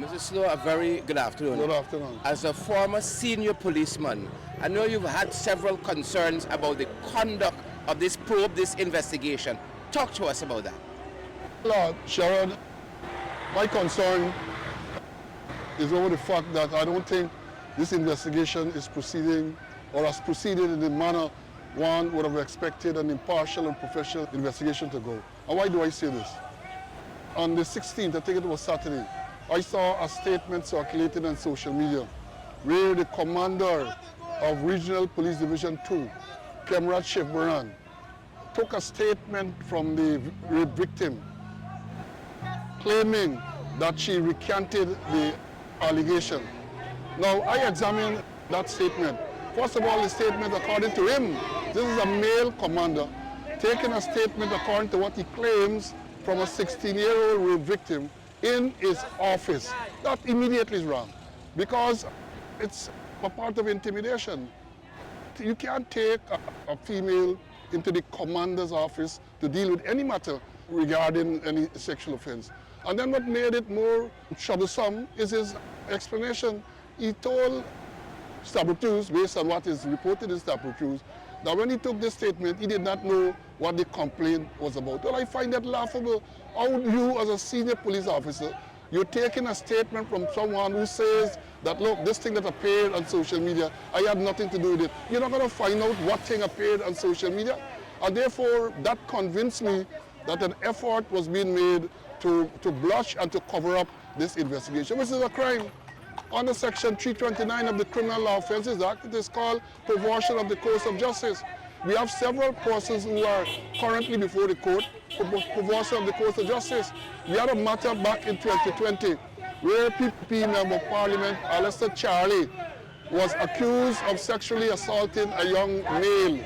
Mr. Slowe, a very good afternoon. Good afternoon. As a former senior policeman, I know you've had several concerns about the conduct of this probe, this investigation. Talk to us about that. Lord, Sharon, my concern is over the fact that I don't think this investigation is proceeding or has proceeded in the manner one would have expected an impartial and professional investigation to go. And why do I say this? On the 16th, I think it was Saturday, I saw a statement circulated on social media where the commander of Regional Police Division 2, Khemraj Shivbaran, took a statement from the rape victim claiming that she recanted the allegation. Now, I examined that statement. First of all, the statement according to him, this is a male commander taking a statement according to what he claims from a 16-year-old rape victim in his office. That immediately is wrong because it's a part of intimidation. You can't take a female into the commander's office to deal with any matter regarding any sexual offense. And then what made it more troublesome is his explanation. He told Superintendent, based on what is reported in Superintendent, that when he took this statement, he did not know what the complaint was about. Well, I find that laughable. How you, as a senior police officer, you're taking a statement from someone who says that, look, this thing that appeared on social media, I had nothing to do with it. You're not going to find out what thing appeared on social media. And therefore, that convinced me that an effort was being made to blush and to cover up this investigation, which is a crime. Under Section 329 of the Criminal Law Offences Act, it is called perversion of the course of justice. We have several persons who are currently before the court for perversion of the course of justice. We had a matter back in 2020 where PPP Member of Parliament, Alistair Charlie, was accused of sexually assaulting a young male.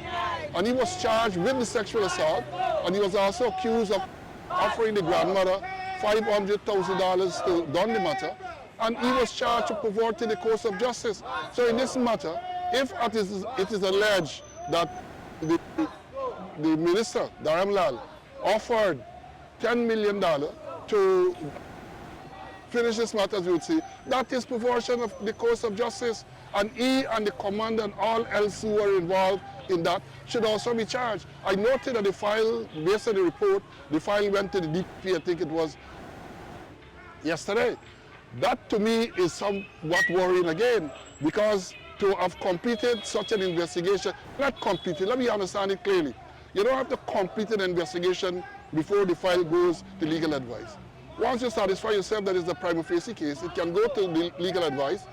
And he was charged with the sexual assault, and he was also accused of offering the grandmother $500,000 to done the matter, and he was charged to perverting the course of justice. So in this matter, if it is alleged that the minister, Dharamlall, offered $10 million to finish this matter, as you would see, that is perversion of the course of justice, and he and the commander and all else who are involved in that should also be charged. I noted that the file, based on the report, the file went to the DP, I think it was yesterday. That to me is somewhat worrying again, because to have completed such an investigation, not completed, let me understand it clearly. You don't have to complete an investigation before the file goes to legal advice. Once you satisfy yourself that it's a prima facie case, it can go to the legal advice,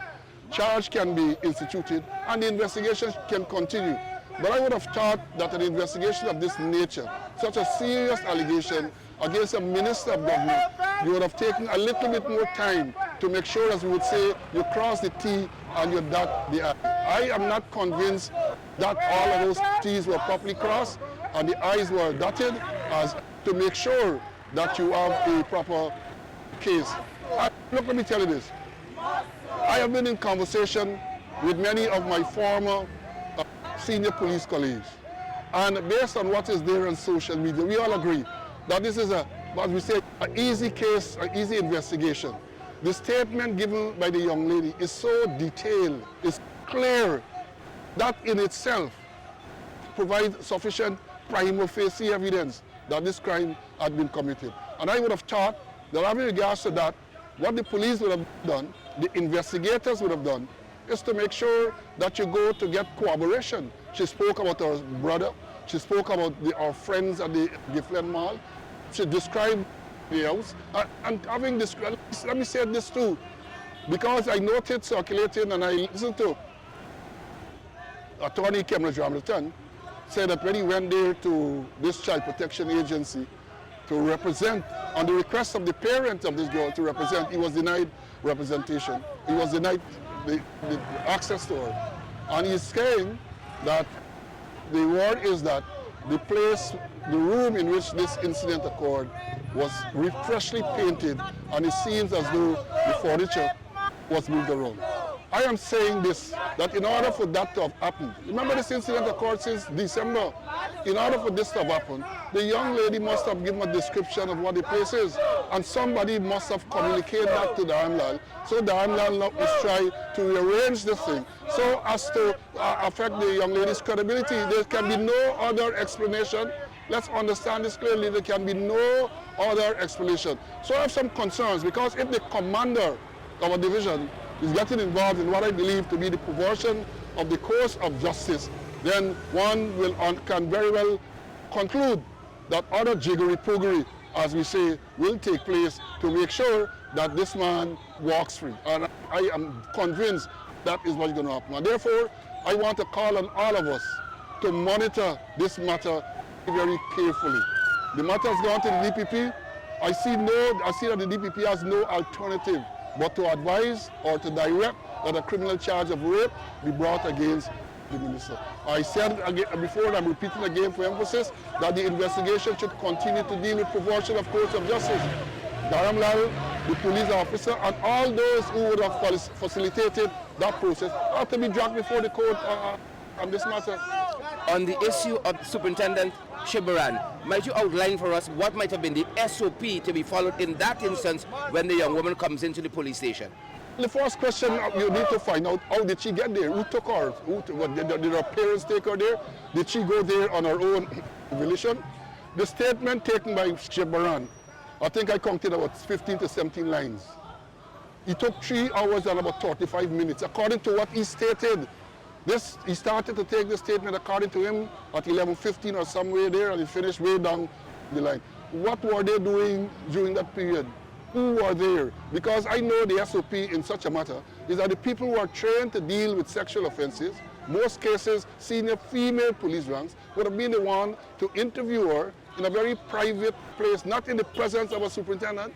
charge can be instituted, and the investigation can continue. But I would have thought that an investigation of this nature, such a serious allegation against a minister of government, you would have taken a little bit more time to make sure, as we would say, you cross the T and you dot the I. I am not convinced that all of those T's were properly crossed and the I's were dotted, as to make sure that you have a proper case. Look, let me tell you this. I have been in conversation with many of my former senior police colleagues, and based on what is there on social media, we all agree that this is as we say, an easy case, an easy investigation. The statement given by the young lady is so detailed, it's clear, that in itself provides sufficient prima facie evidence that this crime had been committed. And I would have thought that having regards to that, what the police would have done, the investigators would have done, is to make sure that you go to get corroboration. She spoke about her brother, she spoke about our friends at the Giflen Mall, she described the house, and having described, let me say this too, because I noted circulating and I listened to Attorney Khemraj Shivbaran say that when he went there to this child protection agency to represent, on the request of the parents of this girl to represent, he was denied representation. He was denied the access to her. And he's saying that the word is that the room in which this incident occurred was freshly painted, and it seems as though the furniture was moved around. I am saying this, that in order for that to have happened, remember this incident occurred since December. In order for this to have happened, the young lady must have given a description of what the place is, and somebody must have communicated that to Dharamlall. So Dharamlall is trying to rearrange this thing so as to affect the young lady's credibility. There can be no other explanation. Let's understand this clearly. There can be no other explanation. So I have some concerns, because if the commander of a division is getting involved in what I believe to be the perversion of the course of justice, then one can very well conclude that other jiggery-pogery, as we say, will take place to make sure that this man walks free. And I am convinced that is what's going to happen. And therefore, I want to call on all of us to monitor this matter very carefully. The matter has gone to the DPP. I see that the DPP has no alternative but to advise or to direct that a criminal charge of rape be brought against the minister. I said again, before, and I'm repeating again for emphasis, that the investigation should continue to deal with perversion of courts of justice. Dharamlall, the police officer, and all those who would have facilitated that process ought to be dragged before the court on this matter. On the issue of Superintendent Shivbaran, might you outline for us what might have been the SOP to be followed in that instance when the young woman comes into the police station? The first question you need to find out, how did she get there? Who took her? Did her parents take her there? Did she go there on her own volition? The statement taken by Shivbaran, I think I counted about 15 to 17 lines. It took 3 hours and about 35 minutes, according to what he stated. He started to take the statement, according to him, at 11:15 or somewhere there, and he finished way down the line. What were they doing during that period? Who were there? Because I know the SOP in such a matter is that the people who are trained to deal with sexual offenses, most cases senior female police ranks, would have been the one to interview her in a very private place, not in the presence of a superintendent,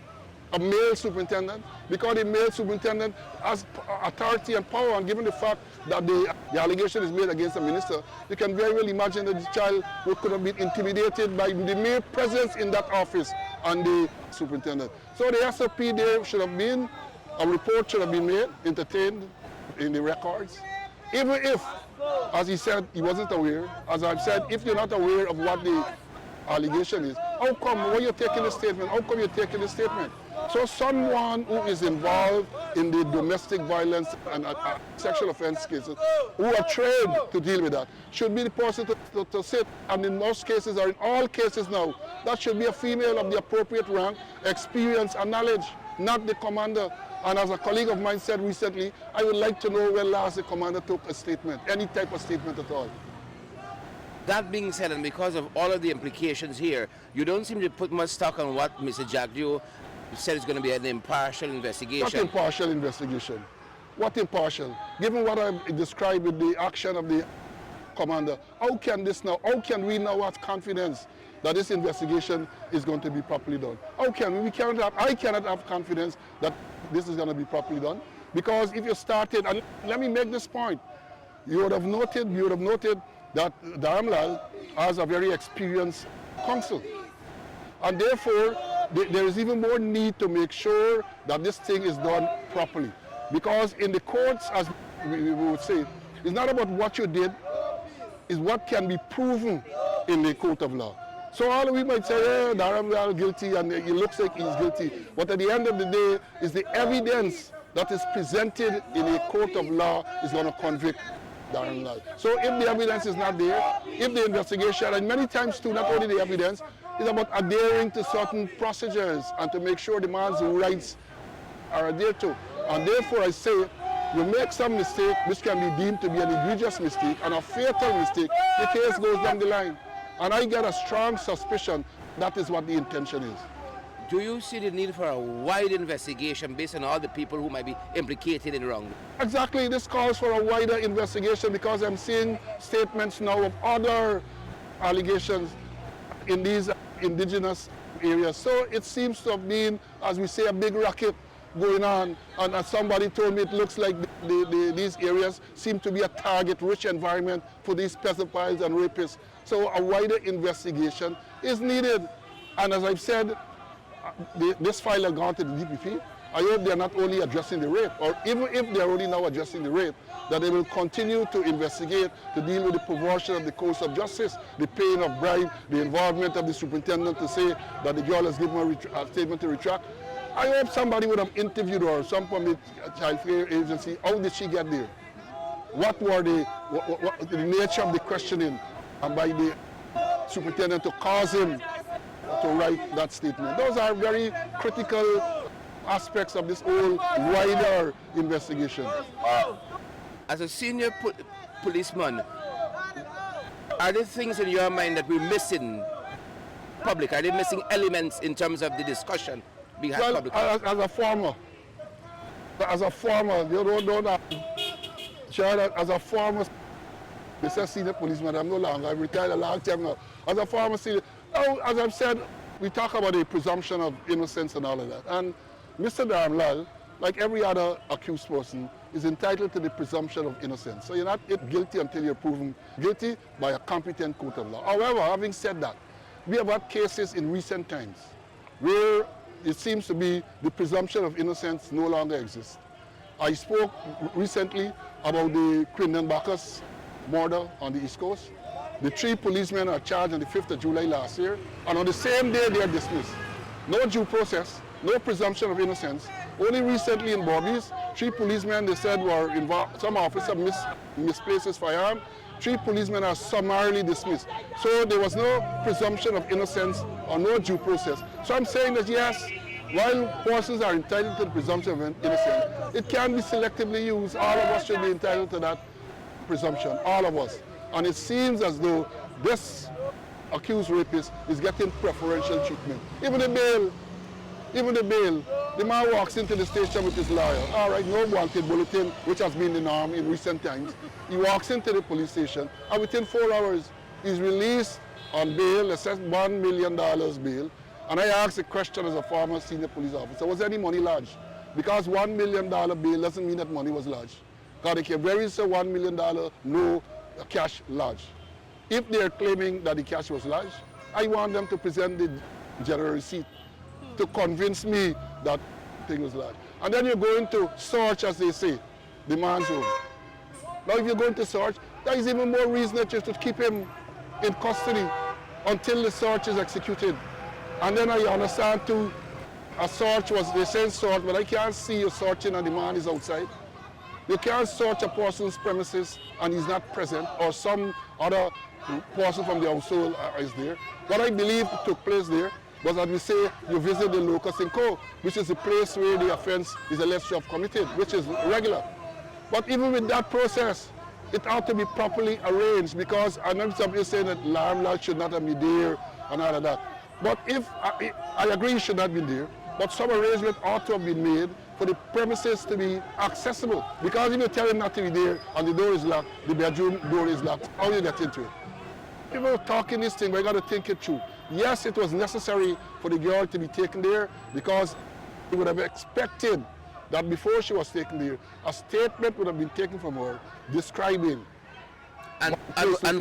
a male superintendent, because the male superintendent has authority and power, and given the fact that the allegation is made against the minister, you can very well imagine that the child could have been intimidated by the mere presence in that office and the superintendent. So the SOP there should have been, a report should have been made, entertained in the records. Even if, as he said, he wasn't aware, as I've said, if you're not aware of what the allegation is, how come when you're taking a statement, how come you're taking a statement? So someone who is involved in the domestic violence and sexual offense cases, who are trained to deal with that, should be the person to sit. And in most cases, or in all cases now, that should be a female of the appropriate rank, experience and knowledge, not the commander. And as a colleague of mine said recently, I would like to know when last the commander took a statement, any type of statement at all. That being said, and because of all of the implications here, you don't seem to put much stock on what Mr. Jagdew said it's going to be an impartial investigation. What impartial investigation? What impartial? Given what I've described with the action of the commander, how can we now have confidence that this investigation is going to be properly done? How can we? I cannot have confidence that this is going to be properly done, because if you started, and let me make this point, you would have noted that Dharamlall has a very experienced counsel, and therefore there is even more need to make sure that this thing is done properly. Because in the courts, as we would say, it's not about what you did, it's what can be proven in the court of law. So all we might say, Dharamlall guilty, and it looks like he's guilty. But at the end of the day, is the evidence that is presented in a court of law is going to convict Dharamlall. So if the evidence is not there, if the investigation, and many times too, not only the evidence, it's about adhering to certain procedures and to make sure the man's rights are adhered to. And therefore I say, you make some mistake, which can be deemed to be an egregious mistake and a fatal mistake, the case goes down the line. And I get a strong suspicion that is what the intention is. Do you see the need for a wide investigation based on all the people who might be implicated in the wrong? Exactly, this calls for a wider investigation, because I'm seeing statements now of other allegations in these indigenous areas. So it seems to have been, as we say, a big racket going on, and as somebody told me, it looks like these areas seem to be a target-rich environment for these pedophiles and rapists. So a wider investigation is needed. And as I've said, this file had gone to the DPP, I hope they're not only addressing the rape, or even if they're only now addressing the rape, that they will continue to investigate to deal with the perversion of the course of justice, the paying of bribe, the involvement of the superintendent to say that the girl has given a statement to retract. I hope somebody would have interviewed her, some from the child care agency. How did she get there? What were the nature of the questioning by the superintendent to cause him to write that statement? Those are very critical aspects of this whole wider investigation. As a senior policeman, are there things in your mind that we're missing public? Are there missing elements in terms of the discussion being had public? As a former, you don't have, as a former, this is senior policeman, I'm no longer, I've retired a long time now. As a former senior, as I've said, we talk about the presumption of innocence and all of that. And Mr. Dharamlall, like every other accused person, is entitled to the presumption of innocence. So you're not guilty until you're proven guilty by a competent court of law. However, having said that, we have had cases in recent times where it seems to be the presumption of innocence no longer exists. I spoke recently about the Quindan Bacchus murder on the East Coast. The 3 policemen are charged on the 5th of July last year, and on the same day they are dismissed. No due process, no presumption of innocence. Only recently in Bobby's, 3 policemen, they said, were involved. Some officer misplaced his firearm. 3 policemen are summarily dismissed. So there was no presumption of innocence or no due process. So I'm saying that yes, while persons are entitled to the presumption of innocence, it can be selectively used. All of us should be entitled to that presumption, all of us. And it seems as though this accused rapist is getting preferential treatment. Even the bail, the man walks into the station with his lawyer. All right, no wanted bulletin, which has been the norm in recent times. He walks into the police station, and within 4 hours, he's released on bail, assessed $1 million bail. And I asked the question as a former senior police officer, was any money lodged? Because $1 million bail doesn't mean that money was lodged. Because there is a $1 million no cash lodged. If they're claiming that the cash was lodged, I want them to present the general receipt to convince me that thing was lodged. And then you're going to search, as they say, the man's home. Now if you're going to search, there is even more reason that you should keep him in custody until the search is executed. And then I understand too, a search was, they say search, but I can't see you searching and the man is outside. You can't search a person's premises and he's not present, or some other person from the household is there. What I believe took place there was that we say you visit the locus in co, which is the place where the offense is alleged to have committed, which is regular. But even with that process, it ought to be properly arranged, because I know some people saying that Dharamlall should not have been there and all of that. But if I agree he should not be there, but some arrangement ought to have been made for the premises to be accessible. Because if you tell him not to be there and the door is locked, the bedroom door is locked, how do you get into it? People are talking this thing, but you got to think it through. Yes, it was necessary for the girl to be taken there, because he would have expected that before she was taken there, a statement would have been taken from her describing. And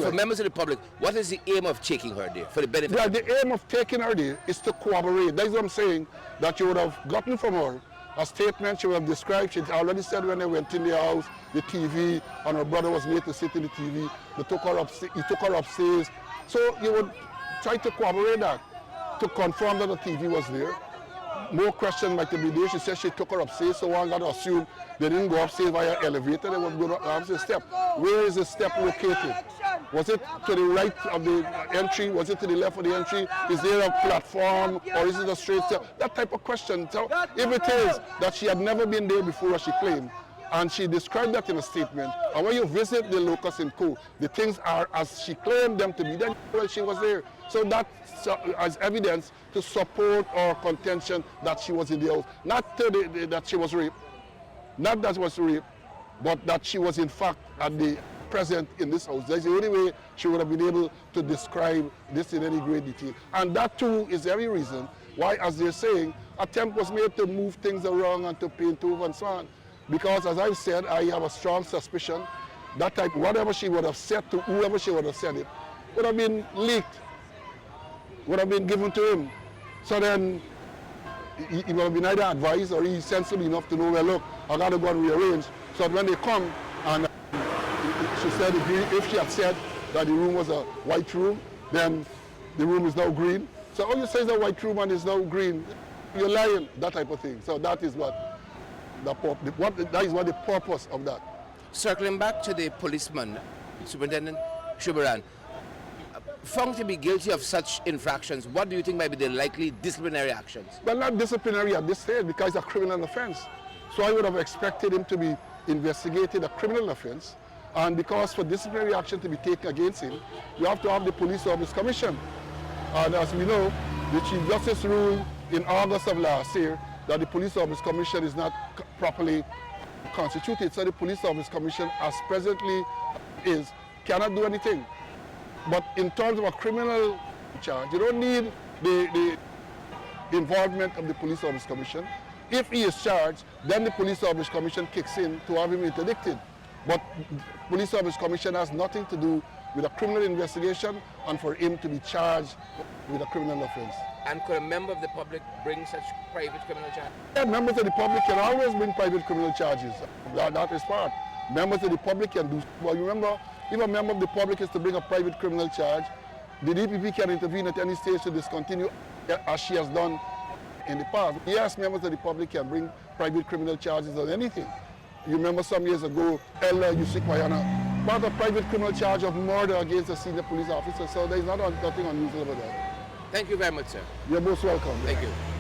for members of the public, what is the aim of taking her there for the benefit? Yeah, the aim of taking her there is to corroborate. That's what I'm saying, that you would have gotten from her a statement she would have described. She already said when they went in the house, the TV, and her brother was made to sit in the TV. He took her upstairs. So you would try to corroborate that, to confirm that the TV was there. More questions might be there. She said she took her upstairs, so one got to assume they didn't go upstairs via elevator, they would go up the step. Where is the step located? Was it to the right of the entry? Was it to the left of the entry? Is there a platform, or is it a straight step? That type of question. So if it is that she had never been there before, as she claimed, and she described that in a statement, and when you visit the locus in co, the things are as she claimed them to be, then well, she was there. So that as evidence to support our contention that she was in the house. Not that she was raped, not that she was raped, but that she was in fact at the present in this house. That's the only way she would have been able to describe this in any great detail. And that too is every reason why, as they're saying, attempt was made to move things around and to paint over and so on. Because as I've said, I have a strong suspicion that type, whatever she would have said to whoever she would have said it, would have been leaked, would have been given to him. So then he will be neither advised or he's sensible enough to know, well, look, I got to go and rearrange. So that when they come and she said if she had said that the room was a white room, then the room is now green. So all you say is a white room and it's now green. You're lying, that type of thing. So that is what the purpose of that. Circling back to the policeman, Superintendent Khemraj, found to be guilty of such infractions, what do you think might be the likely disciplinary actions? Well, not disciplinary at this stage because it's a criminal offense. So I would have expected him to be investigated a criminal offense, and because for disciplinary action to be taken against him, you have to have the Police Service Commission. And as we know, the Chief Justice ruled in August of last year that the Police Service Commission is not properly constituted. So the Police Service Commission, as presently is, cannot do anything. But in terms of a criminal charge, you don't need the involvement of the Police Service Commission. If he is charged, then the Police Service Commission kicks in to have him interdicted. But the Police Service Commission has nothing to do with a criminal investigation and for him to be charged with a criminal offense. And could a member of the public bring such private criminal charges? Yeah, members of the public can always bring private criminal charges. That is part. Members of the public can do. Well, you remember, if a member of the public is to bring a private criminal charge, the DPP can intervene at any stage to discontinue as she has done in the past. Yes, members of the public can bring private criminal charges on anything. You remember some years ago, Ella Yusikwayana brought a private criminal charge of murder against a senior police officer, so there is nothing unusual about that. Thank you very much, sir. You're most welcome. Thank you.